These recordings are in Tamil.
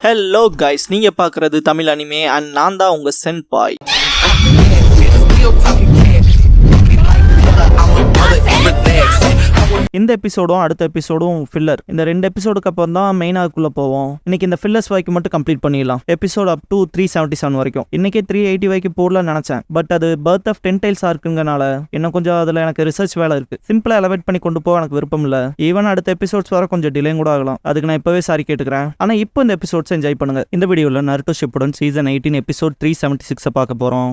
ஹலோ கைஸ், நீங்க பார்க்குறது தமிழ் அனிமே அண்ட் நான் தான் உங்க சென்பாய். இந்த எபிசோடும் அடுத்த எபிசோடும் ஃபில்லர். இந்த 2 எபிசோடுக்கு அப்புறம் தான் மெயினாக்குள்ள போவோம். இன்னைக்கு இந்த ஃபில்லர்ஸ் வரைக்கும் மட்டும் கம்ப்ளீட் பண்ணிடலாம். எபிசோட் அப் டு 377 வரைக்கும். இன்னைக்கே 380 வரைக்கும் போடலாம்னு நினைச்சேன். பட் அது பர்த் ஆஃப் 10 டைல்ஸ் இருக்குங்கனால இன்னும் கொஞ்சம் அதுல எனக்கு ரிசர்ச் வேலை இருக்கு. சிம்பிளா எலவேட் பண்ணி கொண்டு போக எனக்கு விருப்பம் இல்ல. ஈவன் அடுத்த எபிசோட்ஸ் வர கொஞ்சம் டிலே கூட ஆகலாம். அதுக்கு நான் இப்பவே சாரி கேட்டுக்கிறேன். ஆனா இப்போ இந்த எபிசோட்ஸ் என்ஜாய் பண்ணுங்க. இந்த வீடியோல நருட்டோ ஷிப்புடன் சீசன் 18 எபிசோட் 376 பார்க்க போறோம்.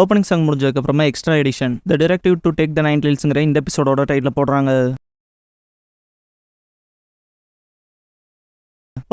ஓப்பனிங் சாங் முடிஞ்சதுக்கு அப்புறமா extra edition the directive to take the 9 டைல்ஸ்ங்கிற இந்த எபிசோடோட டைட்டில் போடுறாங்க.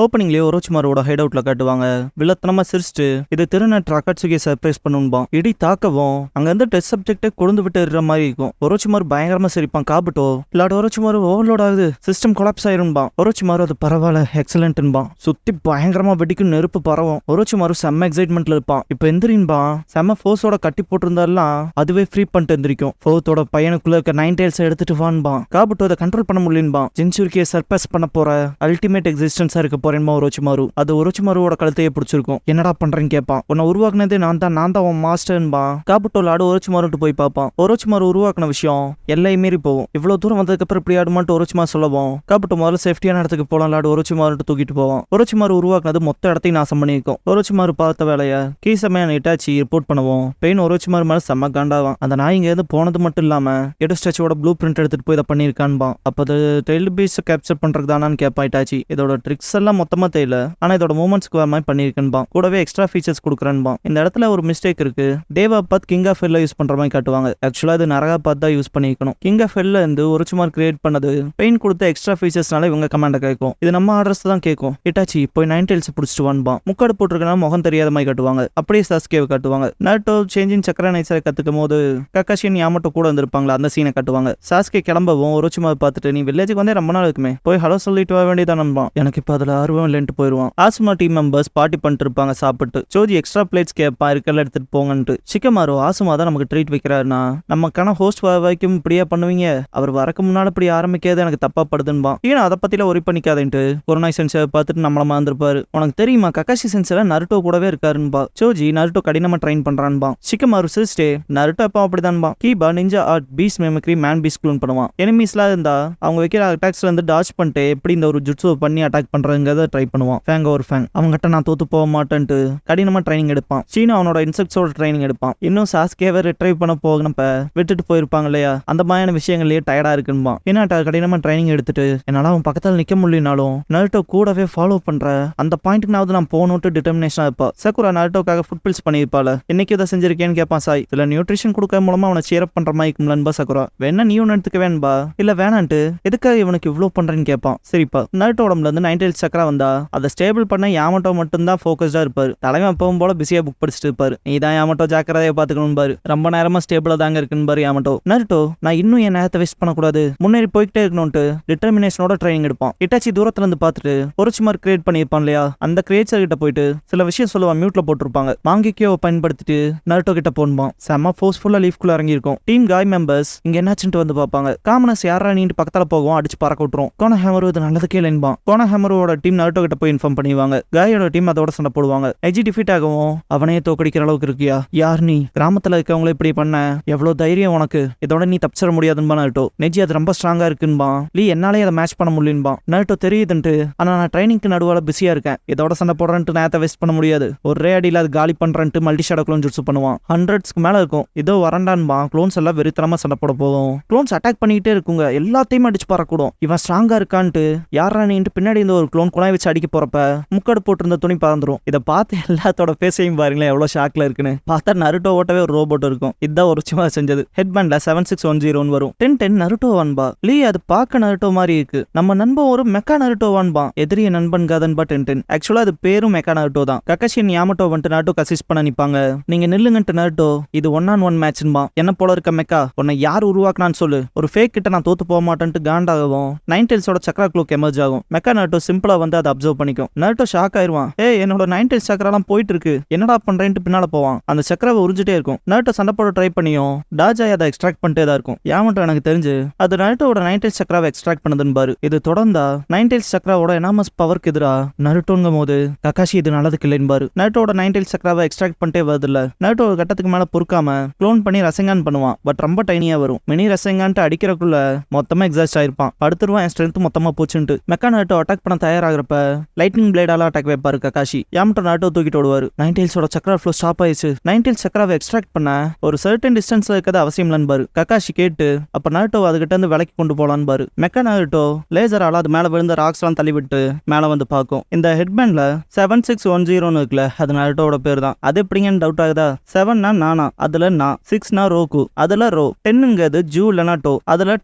ஓப்பனிங்லேயே ஒரோச்சிமாரோட ஹைட் அவுட்ல காட்டுவாங்க. வில்லத்தனமா சிரிச்சுட்டு இது திருநட் அகாட்சுகியை சர்ப்ரைஸ் பண்ணுவான். இடி தாக்கவும் அங்க இருந்து டெஸ்ட் சப்ஜெக்டே கொழுந்து விட்டு இருக்கிற மாதிரி இருக்கும். ஒரோச்சிமாரு பயங்கரமா சிரிப்பான். காபுட்டோ இல்லாட ஒரோச்சிமாரு ஓவர்லோட் ஆகுது, சிஸ்டம் கொலாப்ஸ் ஆயிரும்பான். ஒரோச்சிமாரு அது பரவாயில்ல எக்ஸலன்ட்பான். சுத்தி பயங்கரமா வெடிக்கும் நெருப்பு பரவும். ஒரோச்சிமாரு செம்ம எக்ஸைட்மெண்ட்ல இருப்பான். இப்ப எந்திரின்பான். செம்ம ஃபோர்ஸோட கட்டி போட்டிருந்தாலாம் அதுவே ஃப்ரீ பண்ணிட்டு எந்திரிக்கும். ஃபோர்த்தோட பையனுக்குள்ள இருக்க 9 டைல்ஸ் எடுத்துட்டு வான்பான். காபுட்டோ அதை கண்ட்ரோல் பண்ண முடியலன்பான். ஜென்சுரிக்கியை சர்ப்ரைஸ் பண்ண போற அல்டிமேட் எக்ஸிஸ்டன்ஸா இருக்க போறேன்மா ஒரோச்சிமாரு. அது ஒரோச்சிமாருவோட கழுத்தையே பிடிச்சிருக்கும். என்னடா பண்றேன்னு கேட்பான். உன்னை உருவாக்குனதே நான் தான் உன் மாஸ்டர்ன்பா. காபுட்டோ ஆடு ஒரோச்சிமாருட்டு போய் பார்ப்பான். ஒரோச்சிமாரு உருவாக்குன விஷயம் எல்லை மீறி போகும். இவ்வளவு தூரம் வந்ததுக்கு அப்புறம் இப்படி ஆடுமாட்டு ஒரோச்சிமாரு சொல்லவும் காபுட்டோ முதல்ல சேஃப்டியான இடத்துக்கு போலாம் லாடு ஒரோச்சிமாருட்டு தூக்கிட்டு போவான். ஒரோச்சிமாரு உருவாக்குனது மொத்த இடத்தையும் நாசம் பண்ணியிருக்கும். ஒரோச்சிமாரு பார்த்த வேலைய கீசமையான இட்டாச்சி ரிப்போர்ட் பண்ணுவோம். பெயின் ஒரோச்சிமாரு மேல செம்ம காண்டாவான். அந்த நாய் இங்க இருந்து போனது மட்டும் இல்லாம எடோஸ்டாச்சியோட ப்ளூ பிரிண்ட் எடுத்துட்டு போய் இதை பண்ணிருக்கான்பா. அப்ப அது டெய்ல் பீஸ் கேப்சர் பண்றது தானான்னு கேட்பான் இட்டாச்சி. இதோட ட்ரிக்ஸ் எல்லாம் மொத்தமா தெரியல, ஆனா இதோட மூமெண்ட்ஸ்க்கு வர மாதிரி பண்ணிருக்கேன்பா. கூடவே எக்ஸ்ட்ரா ஃபீச்சர்ஸ் கொடுக்குறேன்பா. இந்த இடத்துல ஒரு மிஸ்டேக் இருக்கு. தேவா பாத் கிங் ஆஃப் ஹெல்ல யூஸ் பண்ற மாதிரி காட்டுவாங்க. ஆக்சுவலா இது நரகா பாத் தான் யூஸ் பண்ணிக்கணும். கிங் ஆஃப் ஹெல்ல இருந்து ஒரோச்சிமாரு கிரியேட் பண்ணது பெயின் கொடுத்த எக்ஸ்ட்ரா ஃபீச்சர்ஸ்னால இவங்க கமாண்ட கேட்கும். இது நம்ம ஆர்டர்ஸ் தான் கேட்கும். இட்டாச்சி போய் 9 டைல்ஸ் பிடிச்சிட்டு வான்பா. முக்காடு போட்டிருக்கனா முகம் தெரியாத மாதிரி காட்டுவாங்க. அப்படியே சாஸ்கேவை காட்டுவாங்க. நருட்டோ சேஞ்சிங் சக்கர நைசரை கத்துக்கும் போது கக்காஷியன் யாமட்டோ கூட வந்திருப்பாங்களா, அந்த சீனை காட்டுவாங்க. சாஸ்கே கிளம்பவும் ஒரோச்சிமாரு பார்த்துட்டு நீ வில்லேஜுக்கு வந்தே ரொம்ப நாள் இருக்குமே, போய் ஹலோ சொல்லிட்டு வர வேண்டியதான் நண்பான். எனக்கு இப்ப அதுல ஆர்வம் இல்லைன்ட்டு போயிருவான். ஆசுமா டீம் மெம்பர்ஸ் பார்ட்டி பண்ணிட்டு இருப்பாங்க சாப்பிட்டு. ஜோஜி எக்ஸ்ட்ரா பிளேட்ஸ் கேட்பா இருக்கல எடுத்துட்டு போங்கன்ட்டு. சிக்கமாரு ஆசுமா தான் நமக்கு ட்ரீட் வைக்கிறாருனா நமக்கான ஹோஸ்ட் வரைக்கும் இப்படியா பண்ணுவீங்க, அவர் வரக்கு முன்னால இப்படி ஆரம்பிக்காது எனக்கு தப்பா படுதுன்பா. ஏன்னா அதை பத்தில ஒரி பண்ணிக்காதேன்ட்டு கொரோனா சென்சரை பார்த்துட்டு நம்மள மறந்துருப்பாரு. உனக்கு தெரியுமா கக்காஷி சென்சரை நருட்டோ கூடவே இருக்காருன்பா. ஜோஜி நருட்டோ கடினமா ட்ரைன் பண்றான்பா. சிக்கமாரு சிரிச்சிட்டே நருட்டோ எப்போ அப்படிதான்பா. கீபா நிஞ்சா ஆர்ட் பீஸ் மெமக்ரி மேன் பீஸ் க்ளோன் பண்ணுவான். எனிமீஸ்லாம் இருந்தா அவங்க வைக்கிற அட்டாக்ஸ்ல இருந்து டாச் பண்ணிட்டு எப்படி இந்த ஒரு ஜுட்ஸு பண்ணி அட்டாக் பண்றதுங்கிறத ட்ரை பண்ணுவான். ஃபேங் ஓவர் ஃபேங் அவங்ககிட்ட நான் தோத்து போக மாட்டேன்ட்டு கடினமா ட்ரைனிங் எடுப்பான். சீனா அவனோட இன்செக்ட்ஸோட ட்ரைனிங் எடுப்பான். இன்னும் சாஸ்கேவை ரிட்ரைவ் பண்ண போகணுப்ப விட்டுட்டு போயிருப்பாங்க இல்லையா, அந்த மாதிரியான விஷயங்கள்லயே டயர்டா இருக்குன்பா. ஏன்னா கடினமா ட்ரைனிங் எடுத்துட்டு என்னால அவன் பக்கத்துல நிக்க முடியலனாலும் நருட்டோ கூடவே ஃபாலோ பண்ற அந்த பாயிண்ட்னாவது நான் போகணும்ட்டு டிட்டர்மினேஷனா இருப்பா. சக்குரா நருட்டோக்காக ஃபுட் பில்ஸ் பண்ணிருப்பாள். இன்னைக்கு இதை செஞ்சிருக்கேன்னு கேட்பான் சாய். இதுல நியூட்ரிஷன் கொடுக்க மூலமா அவனை சேரப் பண்ற மாதிரி இருக்கும்லன்பா. சக்குரா வேணா நீ ஒன்னு எடுத்துக்க வேணும்பா. இல்ல வேணான்ட்டு எதுக்காக இவனுக்கு இவ்வளவு பண்றேன்னு கேட்பான். சரிப்பா. நருட்டோ உடம்புல இருந்து 9 டைல்ஸ் சக்கரா வந்தா அதை ஸ்டேபிள் பண்ண யாமட்டோ மட்டும்தான் ஃபோக்கஸ்டா இருப்பாரு. தலைமை எப்பவும் போல பிஸியா புக் படிச்சுட்டு இருப்பாரு. நீ தான் யாமட்டோ ஜாக்கிரதையா பாத்துக்கணும் பாரு, ரொம்ப நேரமா ஸ்டேபிளா தாங்க இருக்குன்னு பாரு யாமட்டோ. நருட்டோ நான் இன்னும் என் நேரத்தை வேஸ்ட் பண்ணக்கூடாது, முன்னேறி போய்கிட்டே இருக்கணும்ட்டு டிட்டர்மினேஷனோட ட்ரைனிங் எடுப்பான். இட்டாச்சி தூரத்துல இருந்து பார்த்துட்டு ஒரோச்சிமாரு கிரியேட் பண்ணிருப்பான் இல்லையா, அந்த கிரியேச்சர் கிட்ட போயிட்டு சில விஷயம் சொல்லுவான். மியூட்ல போட்டிருப்பாங்க. மாங்கிக்கியோ பயன்படுத்திட்டு நருட்டோ கிட்ட போன்பான். செம்ம ஃபோர்ஸ்ஃபுல்லா லீஃப்குள்ள இறங்கி இருக்கும். டீம் காய் மெம்பர்ஸ் இங்க என்னாச்சுட்டு வந்து பார்ப்பாங்க. காமனஸ் யாரா நீண்டு பக்கத்துல போகும், அடிச்சு பறக்க விட்டுரும். கோனா ஹேமரு இது நல்லதுக்கே இல்லைன்பான். கோனா ஹேமரோட டீம் நருட்டோ கிட்ட போய் இன்ஃபார்ம் பண்ணிடுவாங்க. காயோட டீம் அதோட சண்டை போடுவாங்க. எஜி டிஃபீட் ஆகவும் அவனையே தோக்கடிக்கிற அளவுக்கு இருக்கியா, யார் நீ, கிராமத்துல இருக்கவங்கள இப்படி பண்ண, எவ்வளவு தைரியம் உனக்கு, இதோட நீ தப்பிச்சிட முடியாதுன்பா நருட்டோ. நெஜி அது ரொம்ப ஸ்ட்ராங்கா இருக்குன்பா. லீ என்னாலே அதை மேட்ச் பண்ண முடியும்பா. நருட்டோ தெரியுதுன்ட்டு ஆனா நான் ட்ரைனிங்க்கு நடுவால பிஸியா இருக்கேன், இதோட சண்டை போடுறேன்ட்டு நேரத்தை வேஸ்ட் பண்ண முடியாது, ஒரே அடியில் அது காலி பண்றேன்ட்டு மல்டி ஷேடோ க்ளோன் ஜுட்ஸு பண்ணுவான். 100க்கு மேல இருக்கும். இதோ வரண்டான்பா. க்ளோன்ஸ் எல்லாம் வெறித்தனமா சண்டை போட போதும். க்ளோன்ஸ் அட்டாக் பண்ணிக்கிட்டே இருக்குங்க, எல்லாத்தையும் அடிச்சு பறக்கூடும். இவன் ஸ்ட்ராங்கா இருக்கான்ட்டு யாரா நீன்ட்டு பின்னாடி இந்த ஒரு க்ளோன் குழாய் வச்சு அடிக்க போறப்ப முக்காடு போட்டிருந்த துணி பறந்துரும். இதை பார்த்து எல்லாத்தோட பேசையும் பாருங்களேன் எவ்வளவு ஷாக்ல இருக்குன்னு. பார்த்தா நருட்டோ ஓட்டவே ஒரு ரோபோட் இருக்கும். இதுதான் ஒரு சும்மா செஞ்சது. ஹெட்பேண்ட்ல 7610 வரும். 1010 நருட்டோ வான்பா. லீ அது பார்க்க நருட்டோ மாதிரி இருக்கு. நம்ம நண்பன் ஒரு மெக்கா நருட்டோ வான்பா. எதிரிய நண்பன் காதன்பா 1010. ஆக்சுவலா அது பேரும் மெக்கா நருட்டோ தான். கக்காஷின் யாமட்டோ வந்துட்டு நருட்டோ அசிஸ்ட் பண்ண நிப்பாங்க. நீங்க நில்லுங்கன்ட்டு நருட்டோ இது 1-on-1 மேட்ச்ன்பா. என்ன போல இருக்க மெக்கா உன்னை யார் உருவாக்குனான்னு சொல்லு. ஒரு ஃபேக் கிட்ட நான் தோத்து போக மாட்டேன்ட்டு காண்டாகவும் நைன்டெல்ஸோட சக்ரா க்ளோக் எமர்ஜ் ஆகும். மெக்கா நருட்டோ சிம்பிளா வந்து அதை அப்சர்வ் பண்ணிக்கும். நருட்டோ ஷாக் ஆயிருவான். என்னோட நைன்டெல்ஸ் சக்கரெல்லாம் போயிட்டு இருக்கு, என்னடா பண்றேன்ட்டு பின்னால போவான். அந்த சக்கராவை உறிஞ்சிட்டே இருக்கும். நருட்டோ சண்டை போட ட்ரை பண்ணியும் டாஜாய் அதை எக்ஸ்ட்ராக்ட் பண்ணிட்டே தான் இருக்கும். யாமட்டோ எனக்கு தெரிஞ்சு அது நருட்டோட நைன்டெல்ஸ் சக்கராவை எக்ஸ்ட்ராக்ட் பண்ணதுன்னு பாரு. இது தொடர்ந்தா நைன்டெல்ஸ் சக்கராவோட எனாமஸ் பவருக்கு எதிரா நருட்டோங்கும் போது கக்காஷி இது நல்லதுக்கு இல்லைன்னு பாரு. நருட்டோட நைன்டெல்ஸ் சக்கராவை எக்ஸ்ட்ராக்ட் பண்ணிட்டே வருது இல்ல. நருட்டோ ஒரு கட்டத்துக்கு மேல பொறுக்காம க்ளோன் பண்ணி ரசங்கான் பண்ணுவான். பட் ரொம்ப டைனியா வரும். மினி ரசங்கான்ட்டு அடிக்கிறக்குள்ள மொத்தமா எக்ஸாஸ்ட் ஆயிருப்பான். படுத்துருவான். என் ஸ்ட்ரென்த் மொத்தமா போச்சுன்ட்டு. மெக்கா நருட்டோ அட்டாக் பண்ண தயாராகிறப்ப லைட்னிங் பிளேடால அட்டாக் வைப்பாரு கக்காஷி. யாமட்டோ நருட்டோ தூக்கிட்டு ஓடுவாரு. நைன்டெல்ஸோட சக்கரா ஃப்ளோ ஸ்டாப் ஆயிடுச்சு. நைன்டெல்ஸ் சக்கராவை எக்ஸ்ட்ராக்ட் பண்ண ஒரு சர்டன் டிஸ்டன்ஸ்ல இருக்கிறது அவசியம் இல்லைன்னு பாரு. கக்காஷி கேட்டு அப்ப நருட்டோ அதுகிட்ட இருந்து விலைக்கு கொண்டு போலான்னு பாரு. மெக்கா நருட்டோ லேசரால அது மேல விழுந்த ராக்ஸ் எல்லாம் தள்ளி விட்டு மேல வந்து பார்க்கும். இந்த ஹெட்பேண்ட்ல 7610 இருக்குல்ல, அது நருட்டோட பேர் தான். அது எப்படிங்கன்னு டவுட் ஆகுதா? 7னா நானா, அதுல நான். 6னா ரோகு, அதுல ரோ. 10ங்கிறது ஜூ இல்லனா டோ, அதுல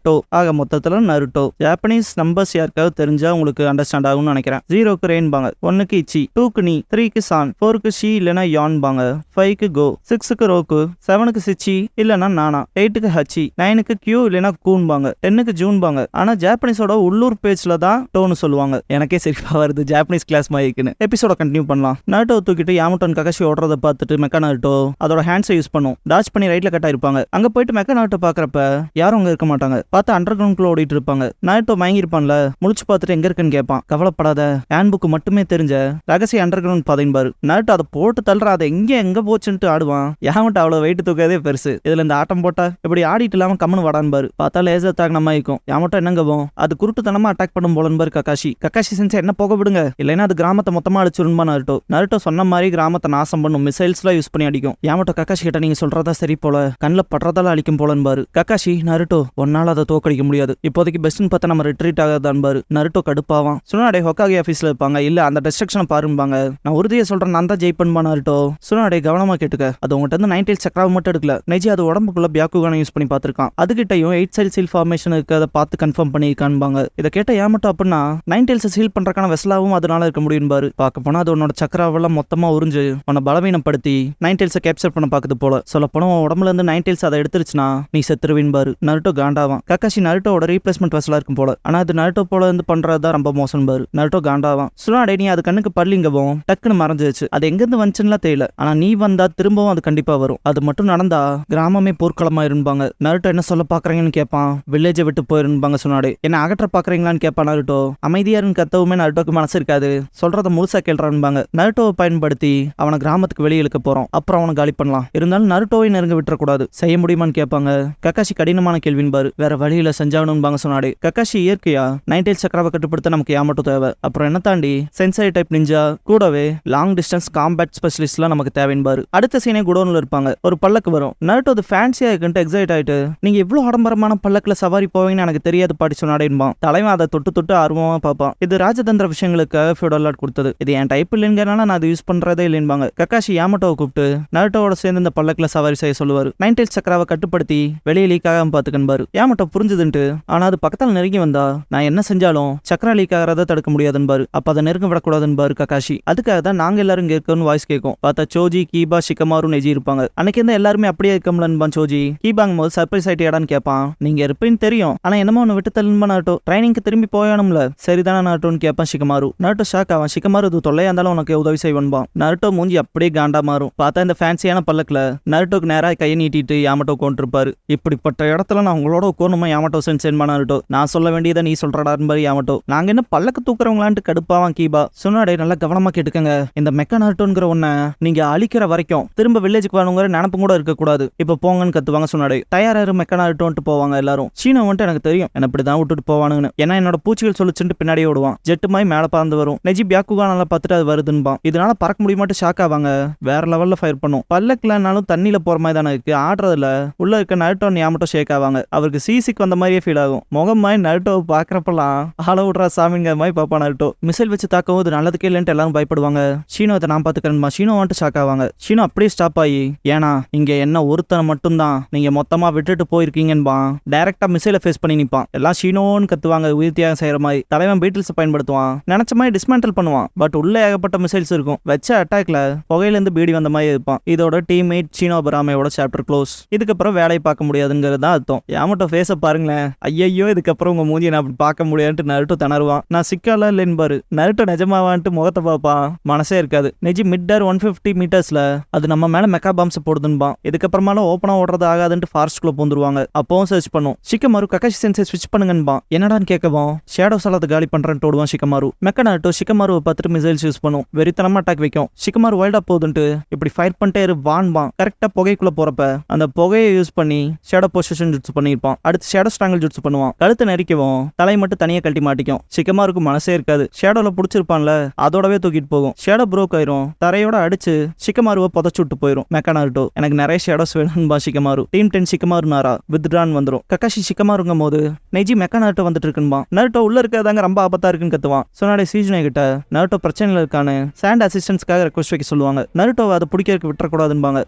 டோ. ஆக மொத்தத்துல நருட்டோ. ஜாப்பனீஸ் நம்பர்ஸ் யாருக்காவது தெரிஞ்சா உங்களுக்கு அண்டர்ஸ்டாண்ட் ஆகும்னு நினைக்கிறேன். 0க்கு ரெயின்பாங்க, 1க்கு இச்சி, 2க்கு நீ, 3க்கு சான், 4க்கு ஷி இல்லனா யான்பாங்க, 5க்கு கோ, 6க்கு ரோகு, 7க்கு சிச்சி இல்லனா நானா, 8க்கு ஹச்சி, 9க்கு கியூ இல்லனா கூன்பாங்க, 10க்கு ஜூன்பாங்க. ஆனா ஜாப்பனீஸோட உள்ளூர் பேஜ்ல தான் டோன்னு சொல்லுவாங்க. எனக்கே சிரிப்பா வருது, ஜாப்பனீஸ் கிளாஸ் மாதிரி இருக்குன்னு. எபிசோட கண்டினியூ பண்ணலாம். நருட்டோ தூக்கிட்டு யாமட்டோன் கக்காஷி ஓடுறத பார்த்துட்டு மெக்கா நருட்டோ அதோட ஹேண்ட்ஸை யூஸ் பண்ணும். டாச் பண்ணி ரைட்ல கட் ஆயிருப்பாங்க. அங்க போயிட்டு மெக்கா நருட்டோ பாக்குறப்ப யாரும் அங்க இருக்க மாட்டாங்க. பார்த்தா அண்டர் கிரவுண்ட்குள்ள ஓடிட்டு இருப்பாங்க. நருட்டோ மயங்கி இருப்பான்ல, முழிச்சு பார்த்துட்டு எங்க இருக்குன்னு கேட்பான். கவலைப்படாத, ஹேண்ட் புக் மட்டுமே தெரிஞ்ச ரகசிய அண்டர் கிரவுண்ட் பாதைன்னு பாரு. நருட்டோ அதை போட்டு தள்ளுற, அதை எங்க போச்சுன்ட்டு ஆடுவான். யாமட்டோ அவ்வளவு வெயிட் தூக்கதே பெருசு. இதுல இந்த ஆட்டம் போட்டா இப்படி ஆடிட்டு இல்லாம கம்மனு வடான்னு பாரு. பார்த்தா லேசர் தாக் நம்ம இருக்கும். யாமட்டோ என்னங்கவும் அது குருட்டுத்தனமா அட்டாக் பண்ணும் போலன்னு பாரு கக்காஷி. கக்காஷி சென்ஸ் என்ன போக விடுங்க, இல்லைன்னா அது கிராமத்தை மொத்தமா அடிச்சிருமா நருட்டோ. நருட்டோ சொன்ன மாதிரி கிராமத்தை நாசம் பண்ணும். மிசைல்ஸ்லாம் யூஸ் பண்ணி அடிக்கும். யாமட்டோ கக்காஷி கிட்ட நீங்க சொல்றதா சரி போல, கண்ணில் படுறதால அழிக்கும் போலன்னு பாரு. கக்காஷி நருட்டோ ஒன்னால அதை தோக்கடிக்க முடியாது, இப்போதைக்கு பெஸ்ட்னு பார்த்தா நம்ம ரிட்ரீட் ஆகாதான் பாரு. நருட்டோ கடுப்பாவான். சுனாடே ஹொக்காகி ஆஃபீஸ்ல இருப்பாங்க. இல்ல அந்த டிஸ்ட்ரக்ஷனை பாரும்பாங்க. நான் உறுதியை சொல்றேன், நான் தான் ஜெயிப்பன்பா நருட்டோ. சுனாடே கவனமா கேட்டுக்க, அது உங்ககிட்ட இருந்து நைன்டெல் சக்கராவை மட்டும் எடுக்கல, நெஜி அது உடம்புக்குள்ள பியாக்குகான யூஸ் பண்ணி பார்த்திருக்கான். அதுகிட்டையும் 8 சைல் சீல் ஃபார்மேஷன் இருக்கு, அதை பார்த்து கன்ஃபார்ம் பண்ணியிருக்கான்பாங்க. இதை கேட்ட யாமட்டோ அப்படின்னா நைன்டெல்ஸை சீல் பண்றதுக்கான வெசலாவும் அதனால இருக்க முடியும் பாரு. பார்க்க போனா அது உன்னோட சக்கராவெல்லாம் மொத்தமா உறிஞ்சு உன்னை பலவீனப்படுத்தி நைன்டெல்ஸை கேப்சர் பண்ண பாக்குது போல. சொல்ல போனா உடம்புல இருந்து நைன்டெல்ஸ் அதை எடுத்துருச்சுன்னா நீ செத்துருவின் பாரு. நருட்டோ காண்டாவான். கக்காஷி நருட்டோட ரீப்ளேஸ்மெண்ட் வெசலா இருக்கும் போல, ஆனா அது நருட்டோ போல இருந்து பண்றதுதான் ரொம்ப மோசம் பாரு. நருட்டோ காண்டாவான். சுனாடே நீ அது கண்ணுக்கு பல்லிங்கவும் டக்குன்னு மறைஞ்சிச்சு. அது எங்க இருந்து வந்துச்சுன்னா தெரியல, ஆனா நீ வந்தா திரும்பவும் அது கண்டிப்பா வரும். அது மட்டும் நடந்தா கிராமமே போர்க்களமா இருப்பாங்க. நருட்டோ என்ன சொல்ல பாக்குறீங்கன்னு கேட்பான். வில்லேஜை விட்டு போயிருப்பாங்க. சுனாடே என்ன அகற்ற பாக்குறீங்களான்னு கேட்பான். நருட்டோ அமைதியாருன்னு கத்தவுமே நருட்டோக்கு மனசு இருக்காது. சொல்றத முழுசா கேள்றான்பாங்க. நருட்டோவை பயன்படுத்தி அவனை கிராமத்துக்கு வெளியே இழுக்க போறோம், அப்புறம் அவனை காலி பண்ணலாம். இருந்தாலும் நருட்டோவை நெருங்க விட்டுறக்கூடாது. செய்ய முடியுமான்னு கேட்பாங்க. கக்காஷி கடினமான கேள்வின் பாரு. வேற வழியில செஞ்சாகணும்பாங்க சொன்னாடே. கக்காஷி இயற்கையா நைன்டெல் சக்கராவை கட்டுப்படுத்த நமக்கு யாமட்டோ தேவை. அப்புறம் என்ன தாண்டி சென்சாரி டைப் நிஞ்சா கூடவே லாங் டிஸ்டன்ஸ் காம்பேட் ஸ்பெஷலிஸ்ட்லாம் நமக்கு தேவைன்னு. அடுத்த சீனே குடோன்ல இருப்பாங்க. ஒரு பல்லக்கு வரும். நருட்டோ அது ஃபேன்சியா இருக்குன்ட்டு எக்ஸைட் ஆயிட்டு நீங்க எவ்வளவு ஆடம்பரமான பல்லக்குல சவாரி போவீங்கன்னு எனக்கு தெரியாது பாட்டி சொன்னாடேன்பான். தலைவன் அதை தொட்டு தொட்டு ஆர்வமா பார்ப்பான். இது ராஜதந்திர விஷயங்களுக்காக ஃபியூடல் கொடுத்தது. இது என் டைப் இல்லைங்கிறனால நான் அதை யூஸ் பண்றதே இல்லைன்பாங்க. கக்காஷி யாமட்டோவை கூப்பிட்டு நருட்டோவோட சேர்ந்து இந்த பல்லக்குல சவாரி செய்ய சொல்லுவாரு. நைன்டெல் சக்கராவை கட்டுப்படுத்தி வெளியே லீக் ஆகாம பாத்துக்கன்பாரு. யாமட்டோ புரிஞ்சுதுன்ட்டு ஆனா அது பக்கத்தால் நெருங்கி வந்தா நான் என்ன செஞ்சாலும் சக்கரா லீக் ஆகிறத தடுக்க முடியாதுன்னு. அப்ப அதை நெருங்க விடக்கூடாதுன்னு கக்காஷி. அதுக்காக தான் நாங்க எல்லாரும் இங்க இருக்கோம்னு வாய்ஸ் கேட்கும். பார்த்தா சோஜி, கீபா, ஷிகமாரு, நெஜி இருப்பாங்க. அன்னைக்கு இருந்தா எல்லாருமே அப்படியே இருக்கம்லன்பான் சோஜி. கீபாங்க போது சர்ப்ரைஸ் ஆயிட்டியாடான்னு கேட்பான். நீங்க இருப்பேன்னு தெரியும், ஆனா என்னமோ ஒன்னு விட்டு தள்ளுன்பா நருட்டோ. ட்ரைனிங்க்கு திரும்பி போயணும்ல, சரிதானே நருட்டோன்னு கேட்பான் ஷிகமாரு. நருட்டோ ஷாக் ஆவான். ஷிகமாரு இது தொல்லையா இருந்தாலும் உனக்கு உதவி செய்வான்பான். நருட்டோ மூஞ்சி அப்படியே காண்டா மாறும். பார்த்தா இந்த ஃபேன்சியான பல்லக்குல நருட்டோக்கு நேரா கையை நீட்டிட்டு யாமட்டோ கொண்டிருப்பாரு. இப்படிப்பட்ட இடத்துல நான் உங்களோட உட்காரணுமா யாமட்டோ சென்சேன்மா நருட்டோ. நான் சொல்ல வேண்டியதை நீ சொல்றடான்னு பாரு யாமட்டோ. நாங்க என்ன பல்லக்கு தூக்குறவங்களான்ட்டு கடுப்பாவான் கீபா. சுனாடே நல்லா கவனமா கேட்டுக்கங்க, இந்த மெக்கா நருட்டோங்கிற ஒன்ன நீங்க அழிக்கிற வரைக்கும் திரும்ப வில்லேஜுக்கு வரணுங்கிற நினப்பு கூட இருக்கக்கூடாது. இப்ப போங்கன்னு கத்துவாங்க. சுனாடே தயாராரு மெக்கா நருட்டோன்ட்டு போவாங்க எல்லாரும். சீனா வந்துட்டு எனக்கு தெரியும் என்ன இப்படிதான் விட்டுட்டு போவானுன்னு. ஏன்னா என்னோட பூச்சிகள் சொல்லிச்சுட்டு பின்னாடியே ஓடுவான். ஜெட்டு மாதிரி மேல பறந்து வரும். நெஜி பியாக்குகா நல்லா பார்த்துட்டு அது வருதுன்பான். இதனால பறக்க முடியுமாட்டு ஷாக் ஆவாங்க. வேற லெவல்ல ஃபயர் பண்ணும். பல்லக்குலனாலும் தண்ணியில போற மாதிரி தானே இருக்கு. ஆடுறதுல உள்ள இருக்க நருட்டோ யாமட்டோ ஷேக் ஆவாங்க. அவருக்கு சிசிக்கு வந்த மாதிரியே ஃபீல் ஆகும். முகம் மாதிரி நருட்டோவை பாக்குறப்பெல்லாம் ஆள விடுறா சாமிங்க மாதிரி பாப்பா நாருட்டோ. மிசைல் வச்சு தாக்கவும் இது நல்லதுக்கே இல்லைன்ட்டு எல்லாரும் பயப்படுவாங்க. ஷீனோ அதை நான் பாத்துக்கிறேன்பா. ஷீனோ வந்துட்டு ஷாக் ஆவாங்க. ஷீனோ அப்படியே ஸ்டாப் ஆகி, ஏன்னா இங்க என்ன ஒருத்தனை மட்டும்தான் நீங்க மொத்தமா விட்டுட்டு போயிருக்கீங்கன்பா. டைரக்டா மிசைலை ஃபேஸ் பண்ணி நிப்பான். எல்லாம் ஷீனோன்னு கத்துவாங்க உயிர் தியாகம் செய்யற மாதிரி. தலைவன் பீட்டில்ஸ் பயன்படுத்துவான். நினைச்ச மாதிரி டிஸ்மேண்டில் பண்ணுவான். பட் உள்ள ஏகப்பட்ட மிசைல்ஸ் இருக்கும். வச்ச அட்டாக்ல புகையிலேருந்து பீடி வந்த மாதிரி இருப்பான். இதோட டீம்மேட் ஷீனோ பராமையோட சாப்டர் க்ளோஸ். இதுக்கப்புறம் வேலையை பார்க்க முடியாதுங்கிறது தான் அர்த்தம். யாமட்டோ ஃபேஸை பாருங்களேன். ஐயோ இதுக்கப்புறம் உங்க மூஞ்சியை நான் அப்படி பார்க்க முடியாதுன்ட்டு நருட்டோ திணறுவான். நான் சிக்காலாம் இல்லைன்னு நருட்டோ நிஜமாவான்ட்டு முகத்தை பார்ப்பான். மனசே இருக்காது. நெஜி மிட்டர் 150 மீட்டர்ஸ்ல அது நம்ம மேல மெக்கா பாம்ஸ் போடுதுன்பான். இதுக்கப்புறமால ஓப்பனா ஓடுறது ஆகாதுன்ட்டு ஃபாரஸ்ட்குள்ள பூந்துருவாங்க. அப்பவும் சர்ச் பண்ணும். ஷிகமாரு கக்காஷி சென்சை ஸ்விட்ச் பண்ணுங்கன்பான். என்னடான்னு கேட்கவும் ஷேடோஸ் அதை காலி பண்றேன்னு ஓடுவான் ஷிகமாரு. மெக்கா நருட்டோ ஷிகமாருவை பார்த்துட்டு மிசைல்ஸ் யூஸ் பண்ணும். வெறித்தனமா அட்டாக் வைக்கும். ஷிகமாரு வைல்டா போகுதுன்ட்டு இப்படி ஃபயர் பண்ணிட்டே வான்பான். கரெக்டா புகைக்குள்ள போறப்ப அந்த புகையை யூஸ் பண்ணி ஷேடோ பொசிஷன் ஜுட்ஸ் பண்ணிருப்பான். அடுத்து ஷேடோ ஸ்ட்ராங்கல் ஜுட்ஸ் பண்ணுவான். கழுத்தை நெரிக்கவும் தலை மட்டும் தனியா கழட்டி மாட்டிக்கும். ஷிகமாருக்கு மனசே இருக்காது. ஷேடோல புடிச்சிருப்பான்ல அதோடவே தூக்கிட்டு போகும். ஷேடோ ப்ரோக் ஆயிரும். தரையோட அடிச்சு ஷிகமாருவை புதைச்சு விட்டு போயிரும். மெக்கா நருட்டோ எனக்கு நிறைய ஷேடோஸ் வேணும்பா ஷிகமாரு. டீம் 10 ஷிகமாரு நாரா வித்ட்ரான் வந்துரும். கக்காஷி ஷிகமாருங்கும் போது நெஜி மெக்கா நருட்டோ வந்துட்டு இருக்குன்பா. நருட்டோ உள்ள இருக்கிறதாங்க ரொம்ப ஆபத்தா இருக்குன்னு கத்துவான். சொன்னாடே சீஜனை கிட்ட நருட்டோ பிரச்சனைல இருக்கானு சாண்ட் அசிஸ்டன்ஸ்க்காக ரெக்வஸ்ட் வைக்க சொல்லுவாங்க. நருட்டோவை அதை பிடிக்கிறதுக்கு விட்டுறக்கூடாதுன்பாங்க.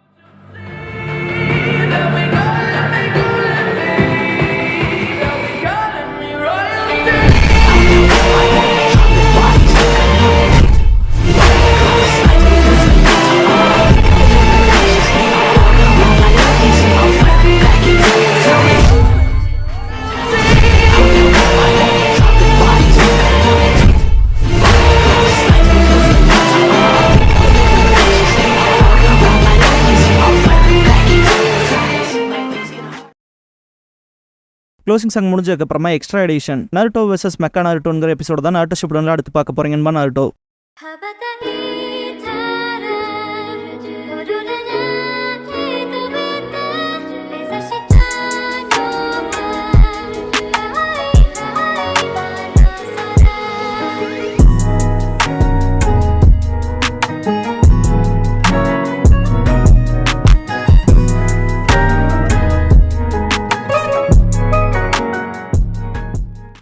க்ளோசிங் சாங் முடிஞ்சதுக்கு அப்புறமா extra edition Naruto versus mecha நருட்டோங்கிற எபிசோட தான் நருட்டோ ஷிப்புடன் அடுத்து பார்க்க போறீங்கன்னு நருட்டோ.